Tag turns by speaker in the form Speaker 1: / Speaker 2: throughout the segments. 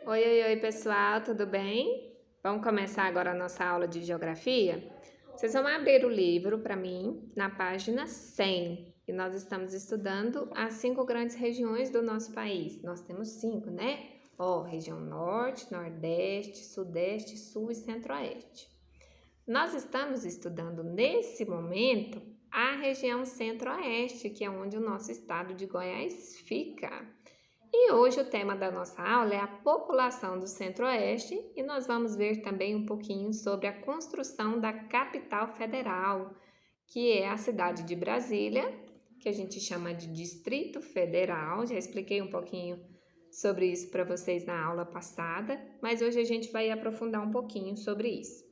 Speaker 1: Oi, oi, oi, pessoal, tudo bem? Vamos começar agora a nossa aula de geografia? Vocês vão abrir o livro para mim na página 100 e nós estamos estudando as 5 grandes regiões do nosso país. Nós temos 5, né? Região Norte, Nordeste, Sudeste, Sul e Centro-Oeste. Nós estamos estudando nesse momento a região Centro-Oeste, que é onde o nosso estado de Goiás fica. E hoje o tema da nossa aula é a população do Centro-Oeste e nós vamos ver também um pouquinho sobre a construção da capital federal, que é a cidade de Brasília, que a gente chama de Distrito Federal. Já expliquei um pouquinho sobre isso para vocês na aula passada, mas hoje a gente vai aprofundar um pouquinho sobre isso.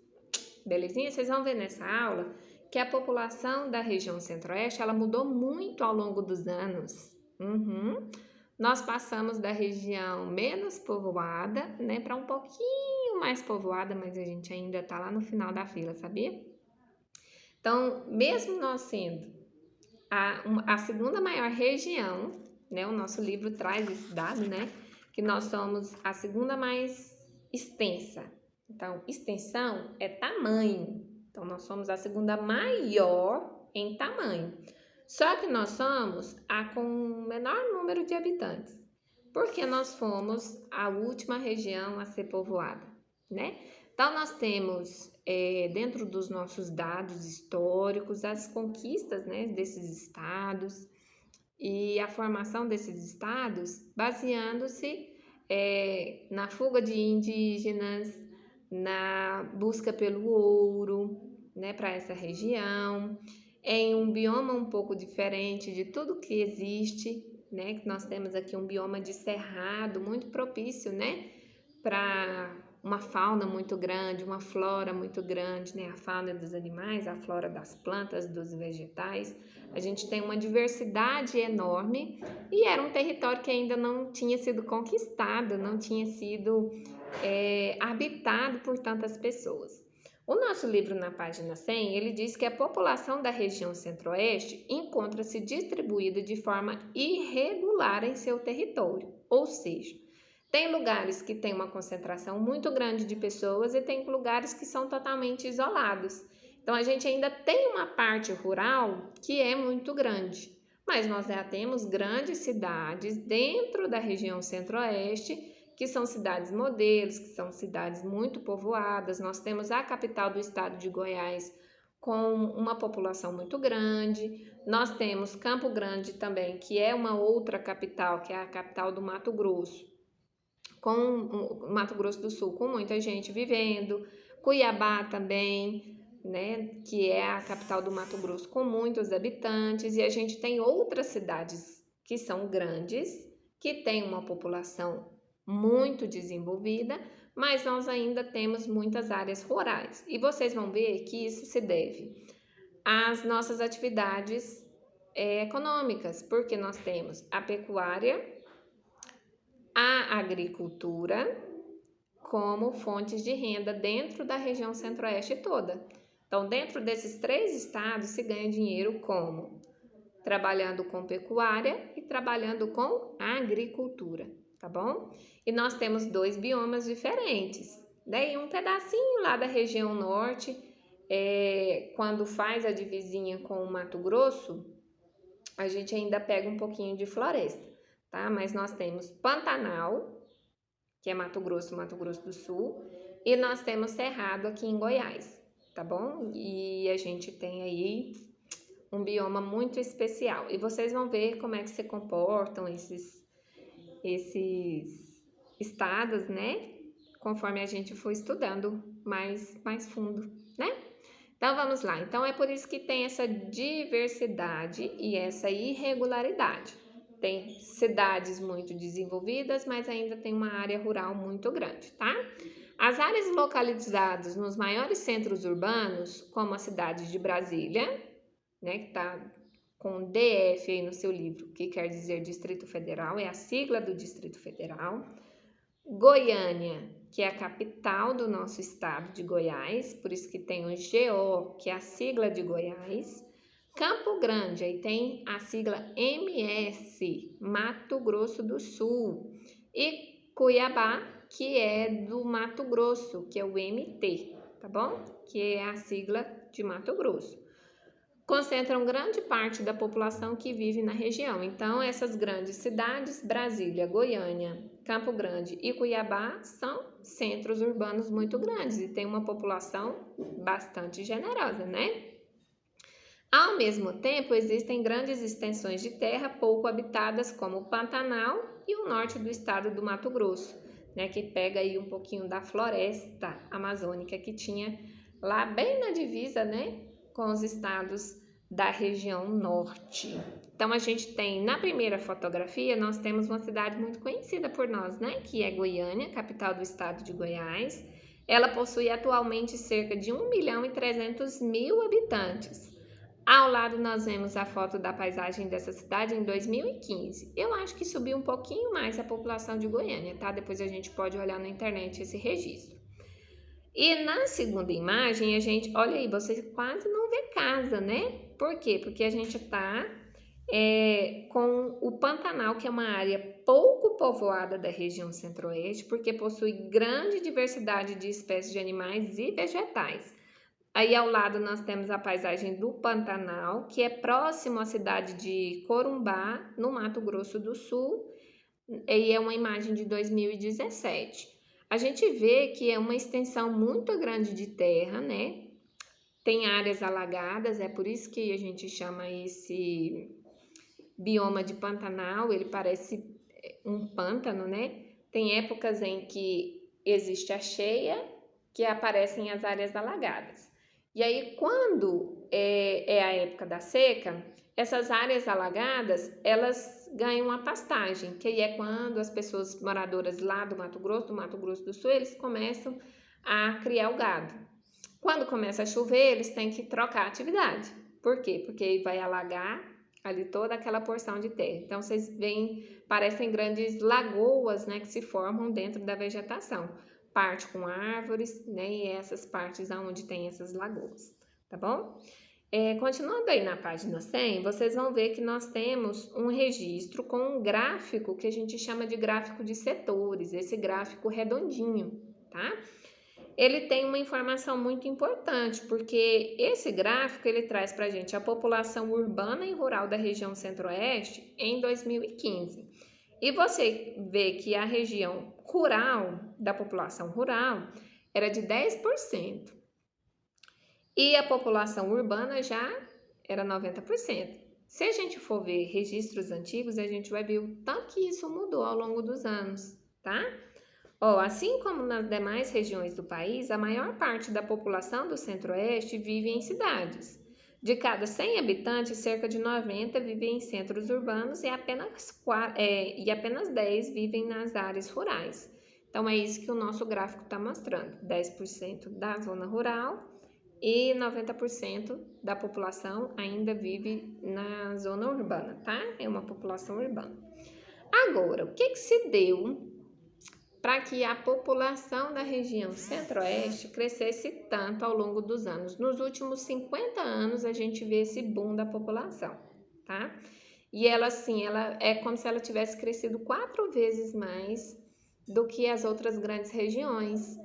Speaker 1: Belezinha? Vocês vão ver nessa aula que a população da região Centro-Oeste ela mudou muito ao longo dos anos. Nós passamos da região menos povoada, né, para um pouquinho mais povoada, mas a gente ainda está lá no final da fila, sabia? Então, mesmo nós sendo a segunda maior região, né, o nosso livro traz esse dado, né, que nós somos a segunda mais extensa. Então, extensão é tamanho. Então, nós somos a segunda maior em tamanho. Só que nós somos a com menor número de habitantes, porque nós fomos a última região a ser povoada, né? Então, nós temos, dentro dos nossos dados históricos, as conquistas, né, desses estados e a formação desses estados, baseando-se na fuga de indígenas, na busca pelo ouro, né, para essa região, em um bioma um pouco diferente de tudo que existe, né, que nós temos aqui um bioma de cerrado muito propício, né, para uma fauna muito grande, uma flora muito grande, né, a fauna dos animais, a flora das plantas, dos vegetais. A gente tem uma diversidade enorme e era um território que ainda não tinha sido conquistado, não tinha sido habitado por tantas pessoas. O nosso livro, na página 100, ele diz que a população da região Centro-Oeste encontra-se distribuída de forma irregular em seu território, ou seja, tem lugares que tem uma concentração muito grande de pessoas e tem lugares que são totalmente isolados. Então, a gente ainda tem uma parte rural que é muito grande, mas nós já temos grandes cidades dentro da região Centro-Oeste que são cidades modelos, que são cidades muito povoadas. Nós temos a capital do estado de Goiás com uma população muito grande. Nós temos Campo Grande também, que é uma outra capital, que é a capital do Mato Grosso, com o Mato Grosso do Sul, com muita gente vivendo. Cuiabá também, né, que é a capital do Mato Grosso, com muitos habitantes. E a gente tem outras cidades que são grandes, que têm uma população muito desenvolvida, mas nós ainda temos muitas áreas rurais. E vocês vão ver que isso se deve às nossas atividades econômicas, porque nós temos a pecuária, a agricultura como fontes de renda dentro da região Centro-Oeste toda. Então, dentro desses 3 estados se ganha dinheiro como? Trabalhando com pecuária e trabalhando com agricultura, tá bom? E nós temos 2 biomas diferentes. Daí um pedacinho lá da região norte, quando faz a divisinha com o Mato Grosso, a gente ainda pega um pouquinho de floresta, tá? Mas nós temos Pantanal, que é Mato Grosso do Sul, e nós temos Cerrado aqui em Goiás, tá bom? E a gente tem aí um bioma muito especial. E vocês vão ver como é que se comportam esses estados, né? Conforme a gente for estudando mais fundo, né? Então vamos lá. Então é por isso que tem essa diversidade e essa irregularidade. Tem cidades muito desenvolvidas, mas ainda tem uma área rural muito grande, tá? As áreas localizadas nos maiores centros urbanos, como a cidade de Brasília, né, que está com DF aí no seu livro, que quer dizer Distrito Federal, é a sigla do Distrito Federal. Goiânia, que é a capital do nosso estado de Goiás, por isso que tem o GO, que é a sigla de Goiás. Campo Grande, aí tem a sigla MS, Mato Grosso do Sul. E Cuiabá, que é do Mato Grosso, que é o MT, tá bom? Que é a sigla de Mato Grosso. Concentram grande parte da população que vive na região. Então, essas grandes cidades, Brasília, Goiânia, Campo Grande e Cuiabá, são centros urbanos muito grandes e tem uma população bastante generosa, né? Ao mesmo tempo, existem grandes extensões de terra pouco habitadas, como o Pantanal e o norte do estado do Mato Grosso, né, que pega aí um pouquinho da floresta amazônica que tinha lá bem na divisa, né, com os estados da região norte. Então, a gente tem, na primeira fotografia, nós temos uma cidade muito conhecida por nós, né, que é Goiânia, capital do estado de Goiás. Ela possui atualmente cerca de 1.300.000 habitantes. Ao lado nós vemos a foto da paisagem dessa cidade em 2015. Eu acho que subiu um pouquinho mais a população de Goiânia, tá? Depois a gente pode olhar na internet esse registro. E na segunda imagem, a gente, olha aí, você quase não vê casa, né? Por quê? Porque a gente tá com o Pantanal, que é uma área pouco povoada da região centro-oeste, porque possui grande diversidade de espécies de animais e vegetais. Aí ao lado nós temos a paisagem do Pantanal, que é próximo à cidade de Corumbá, no Mato Grosso do Sul, e é uma imagem de 2017. A gente vê que é uma extensão muito grande de terra, né? Tem áreas alagadas, é por isso que a gente chama esse bioma de Pantanal, ele parece um pântano, né? Tem épocas em que existe a cheia, que aparecem as áreas alagadas. E aí, quando é a época da seca, essas áreas alagadas, elas ganham a pastagem, que aí é quando as pessoas moradoras lá do Mato Grosso do Sul, eles começam a criar o gado. Quando começa a chover, eles têm que trocar a atividade. Por quê? Porque aí vai alagar ali toda aquela porção de terra. Então, vocês veem, parecem grandes lagoas, né, que se formam dentro da vegetação. Parte com árvores, né, e essas partes onde tem essas lagoas, tá bom? Continuando aí na página 100, vocês vão ver que nós temos um registro com um gráfico que a gente chama de gráfico de setores, esse gráfico redondinho, tá? Ele tem uma informação muito importante, porque esse gráfico ele traz para a gente a população urbana e rural da região centro-oeste em 2015. E você vê que a região rural, da população rural, era de 10%. E a população urbana já era 90%. Se a gente for ver registros antigos, a gente vai ver o tanto que isso mudou ao longo dos anos, tá? Assim como nas demais regiões do país, a maior parte da população do Centro-Oeste vive em cidades. De cada 100 habitantes, cerca de 90 vivem em centros urbanos e apenas 10 vivem nas áreas rurais. Então, é isso que o nosso gráfico está mostrando: 10% da zona rural e 90% da população ainda vive na zona urbana, tá? É uma população urbana. Agora, o que se deu para que a população da região centro-oeste crescesse tanto ao longo dos anos? Nos últimos 50 anos, a gente vê esse boom da população, tá? E ela, assim, ela é como se ela tivesse crescido 4 vezes mais do que as outras grandes regiões.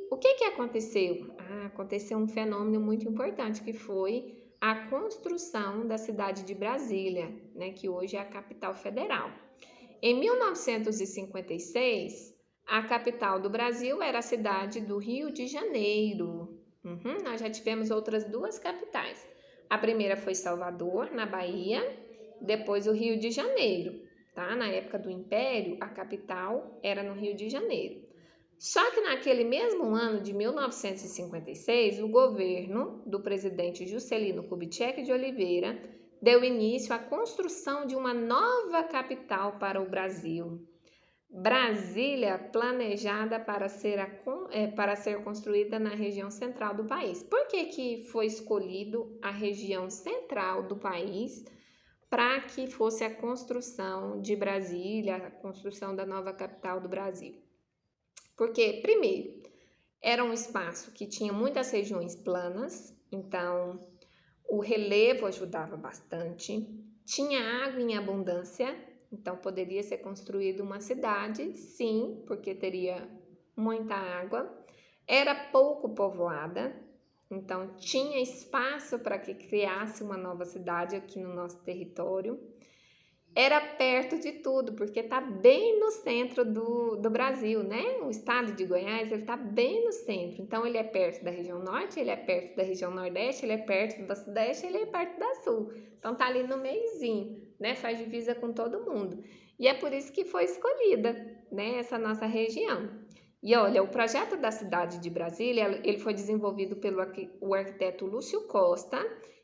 Speaker 1: O que aconteceu? Aconteceu um fenômeno muito importante, que foi a construção da cidade de Brasília, né, que hoje é a capital federal. Em 1956, a capital do Brasil era a cidade do Rio de Janeiro. Nós já tivemos outras 2 capitais. A primeira foi Salvador, na Bahia, depois o Rio de Janeiro, tá? Na época do Império, a capital era no Rio de Janeiro. Só que naquele mesmo ano de 1956, o governo do presidente Juscelino Kubitschek de Oliveira deu início à construção de uma nova capital para o Brasil. Brasília, planejada para ser construída na região central do país. Por que foi escolhido a região central do país para que fosse a construção de Brasília, a construção da nova capital do Brasil? Porque, primeiro, era um espaço que tinha muitas regiões planas, então o relevo ajudava bastante, tinha água em abundância, então poderia ser construída uma cidade, sim, porque teria muita água, era pouco povoada, então tinha espaço para que criasse uma nova cidade aqui no nosso território. Era perto de tudo, porque está bem no centro do Brasil, né? O estado de Goiás, ele está bem no centro. Então, ele é perto da região norte, ele é perto da região nordeste, ele é perto da sudeste, ele é perto da sul. Então, tá ali no meiozinho, né? Faz divisa com todo mundo. E é por isso que foi escolhida, né? Essa nossa região. E olha, o projeto da cidade de Brasília, ele foi desenvolvido pelo o arquiteto Lúcio Costa,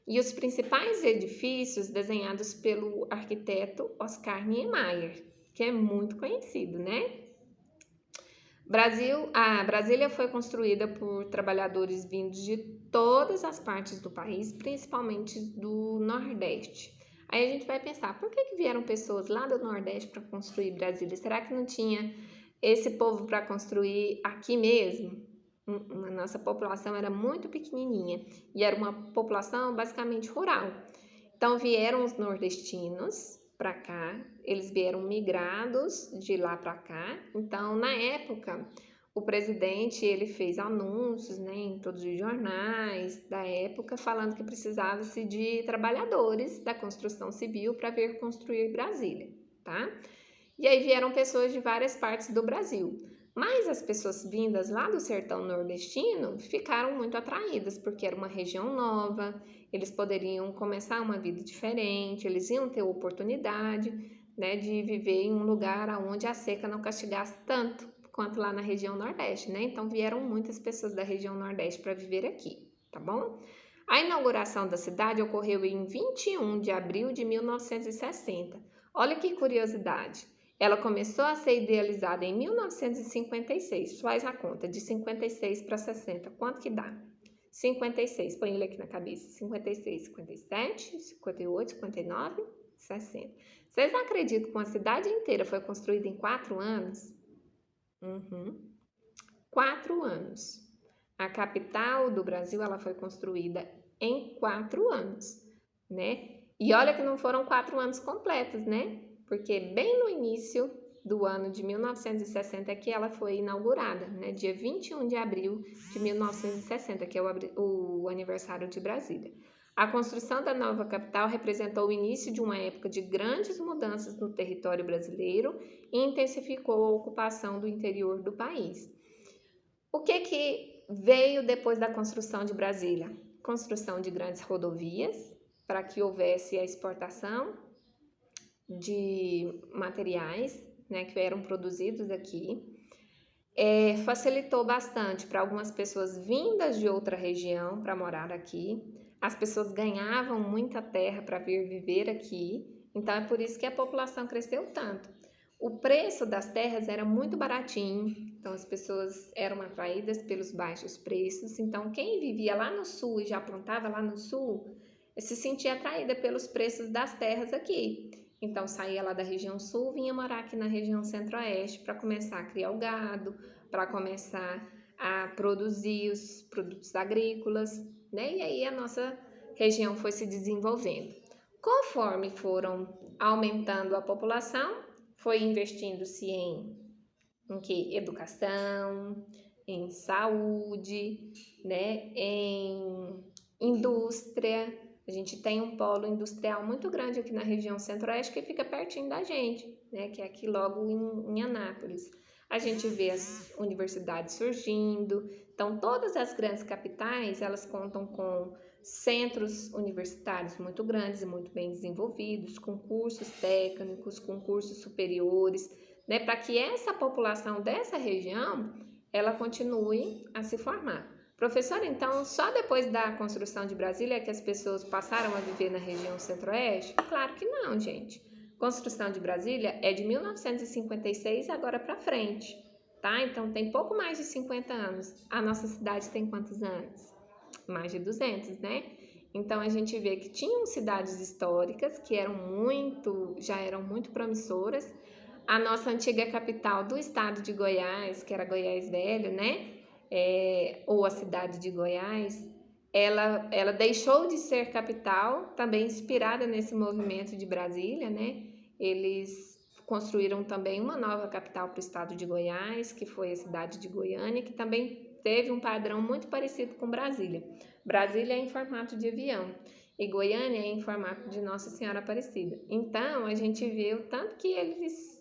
Speaker 1: e os principais edifícios desenhados pelo arquiteto Oscar Niemeyer, que é muito conhecido, né? Brasília foi construída por trabalhadores vindos de todas as partes do país, principalmente do Nordeste. Aí a gente vai pensar, por que vieram pessoas lá do Nordeste para construir Brasília? Será que não tinha esse povo para construir aqui mesmo? A nossa população era muito pequenininha e era uma população basicamente rural. Então vieram os nordestinos para cá, eles vieram migrados de lá para cá. Então, na época, o presidente ele fez anúncios, né, em todos os jornais da época, falando que precisava-se de trabalhadores da construção civil para vir construir Brasília, tá? E aí vieram pessoas de várias partes do Brasil. Mas as pessoas vindas lá do sertão nordestino ficaram muito atraídas, porque era uma região nova, eles poderiam começar uma vida diferente, eles iam ter oportunidade, né, de viver em um lugar onde a seca não castigasse tanto quanto lá na região nordeste, né? Então vieram muitas pessoas da região nordeste para viver aqui, tá bom? A inauguração da cidade ocorreu em 21 de abril de 1960. Olha que curiosidade. Ela começou a ser idealizada em 1956. Faz a conta, de 56 para 60. Quanto que dá? 56. Põe ele aqui na cabeça. 56, 57, 58, 59, 60. Vocês acreditam que uma cidade inteira foi construída em 4 anos? 4 anos. A capital do Brasil ela foi construída em 4 anos, né? E olha que não foram 4 anos completos, né? Porque bem no início do ano de 1960 é que ela foi inaugurada, né? Dia 21 de abril de 1960, que é o aniversário de Brasília. A construção da nova capital representou o início de uma época de grandes mudanças no território brasileiro e intensificou a ocupação do interior do país. O que veio depois da construção de Brasília? Construção de grandes rodovias para que houvesse a exportação de materiais, né, que eram produzidos aqui. Facilitou bastante para algumas pessoas vindas de outra região para morar aqui. As pessoas ganhavam muita terra para vir viver aqui, então é por isso que a população cresceu tanto. O preço das terras era muito baratinho, então as pessoas eram atraídas pelos baixos preços. Então quem vivia lá no sul e já plantava lá no sul, se sentia atraída pelos preços das terras aqui. Então saía lá da região sul, vinha morar aqui na região centro-oeste para começar a criar o gado, para começar a produzir os produtos agrícolas, né? E aí a nossa região foi se desenvolvendo. Conforme foram aumentando a população, foi investindo-se em que? Educação, em saúde, né? Em indústria. A gente tem um polo industrial muito grande aqui na região centro-oeste que fica pertinho da gente, né? Que é aqui logo em Anápolis. A gente vê as universidades surgindo. Então, todas as grandes capitais, elas contam com centros universitários muito grandes e muito bem desenvolvidos, com cursos técnicos, com cursos superiores, né? Para que essa população dessa região, ela continue a se formar. Professor, então, só depois da construção de Brasília é que as pessoas passaram a viver na região centro-oeste? Claro que não, gente. Construção de Brasília é de 1956 agora para frente, tá? Então, tem pouco mais de 50 anos. A nossa cidade tem quantos anos? Mais de 200, né? Então, a gente vê que tinham cidades históricas que já eram muito promissoras. A nossa antiga capital do estado de Goiás, que era Goiás Velho, né? Ou a cidade de Goiás, ela deixou de ser capital, também inspirada nesse movimento de Brasília, né? Eles construíram também uma nova capital para o estado de Goiás, que foi a cidade de Goiânia, que também teve um padrão muito parecido com Brasília. Brasília é em formato de avião e Goiânia é em formato de Nossa Senhora Aparecida. Então, a gente vê o tanto que eles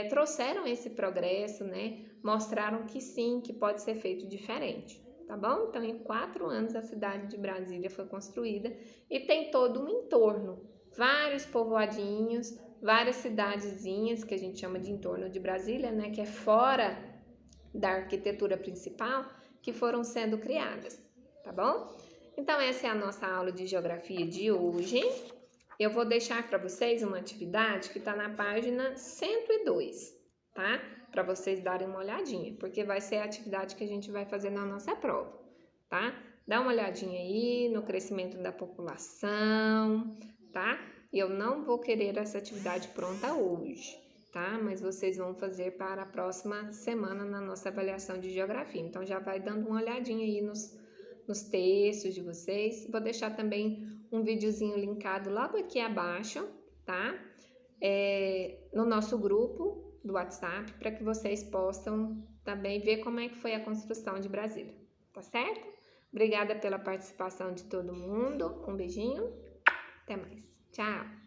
Speaker 1: trouxeram esse progresso, né? Mostraram que sim, que pode ser feito diferente, tá bom? Então, em 4 anos, a cidade de Brasília foi construída e tem todo um entorno, vários povoadinhos, várias cidadezinhas, que a gente chama de entorno de Brasília, né? Que é fora da arquitetura principal, que foram sendo criadas, tá bom? Então, essa é a nossa aula de geografia de hoje. Eu vou deixar para vocês uma atividade que está na página 102, tá? Para vocês darem uma olhadinha, porque vai ser a atividade que a gente vai fazer na nossa prova, tá? Dá uma olhadinha aí no crescimento da população, tá? Eu não vou querer essa atividade pronta hoje, tá? Mas vocês vão fazer para a próxima semana na nossa avaliação de geografia. Então, já vai dando uma olhadinha aí nos textos de vocês. Vou deixar também um videozinho linkado logo aqui abaixo, tá? No nosso grupo do WhatsApp, para que vocês possam também ver como é que foi a construção de Brasília, tá certo? Obrigada pela participação de todo mundo. Um beijinho. Até mais. Tchau.